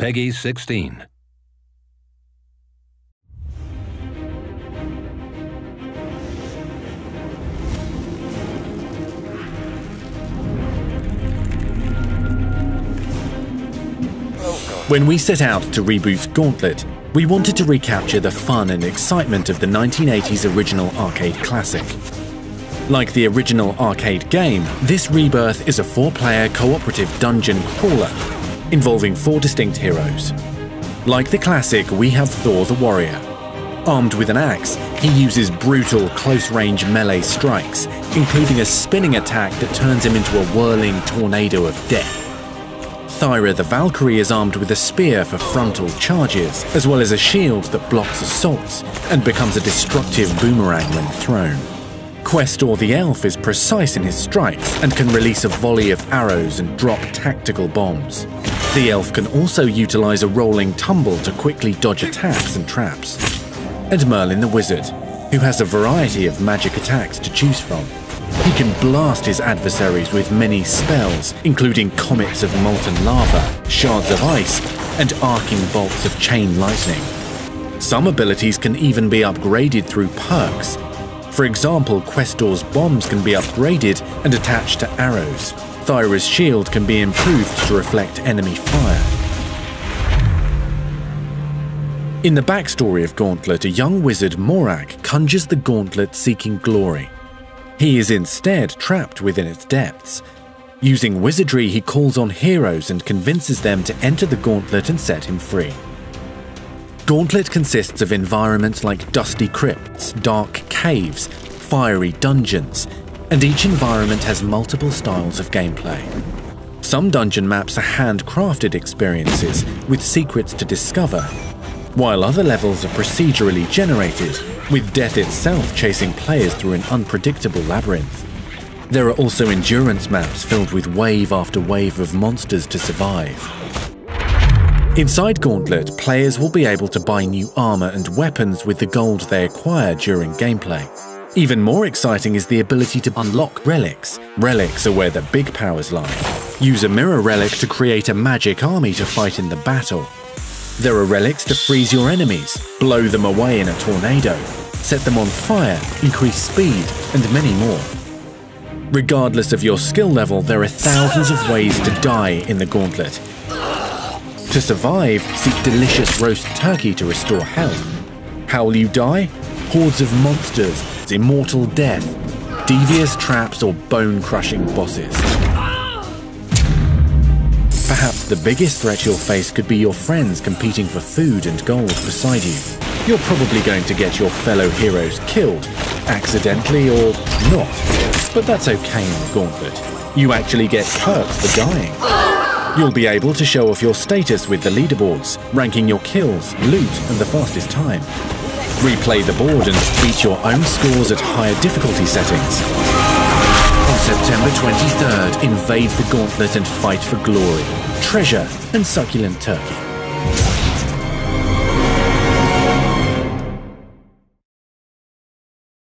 Peggy 16. When we set out to reboot Gauntlet, we wanted to recapture the fun and excitement of the 1980s original arcade classic. Like the original arcade game, this rebirth is a 4-player cooperative dungeon crawler, involving 4 distinct heroes. Like the classic, we have Thor the Warrior. Armed with an axe, he uses brutal close-range melee strikes, including a spinning attack that turns him into a whirling tornado of death. Thyra the Valkyrie is armed with a spear for frontal charges, as well as a shield that blocks assaults and becomes a destructive boomerang when thrown. Questor the Elf is precise in his strikes and can release a volley of arrows and drop tactical bombs. The Elf can also utilize a rolling tumble to quickly dodge attacks and traps. And Merlin the Wizard, who has a variety of magic attacks to choose from. He can blast his adversaries with many spells, including comets of molten lava, shards of ice, and arcing bolts of chain lightning. Some abilities can even be upgraded through perks. For example, Questor's bombs can be upgraded and attached to arrows. Thyra's shield can be improved to reflect enemy fire. In the backstory of Gauntlet, a young wizard, Morak, conjures the gauntlet seeking glory. He is instead trapped within its depths. Using wizardry, he calls on heroes and convinces them to enter the gauntlet and set him free. Gauntlet consists of environments like dusty crypts, dark caves, fiery dungeons, and each environment has multiple styles of gameplay. Some dungeon maps are handcrafted experiences with secrets to discover, while other levels are procedurally generated, with death itself chasing players through an unpredictable labyrinth. There are also endurance maps filled with wave after wave of monsters to survive. Inside Gauntlet, players will be able to buy new armor and weapons with the gold they acquire during gameplay. Even more exciting is the ability to unlock relics. Relics are where the big powers lie. Use a mirror relic to create a magic army to fight in the battle. There are relics to freeze your enemies, blow them away in a tornado, set them on fire, increase speed, and many more. Regardless of your skill level, there are thousands of ways to die in the Gauntlet. To survive, seek delicious roast turkey to restore health. How will you die? Hordes of monsters, immortal death, devious traps, or bone-crushing bosses. Perhaps the biggest threat you'll face could be your friends competing for food and gold beside you. You're probably going to get your fellow heroes killed, accidentally or not, but that's okay in the Gauntlet. You actually get perks for dying. You'll be able to show off your status with the leaderboards, ranking your kills, loot, and the fastest time. Replay the board and beat your own scores at higher difficulty settings. On September 23rd, invade the Gauntlet and fight for glory, treasure, and succulent turkey.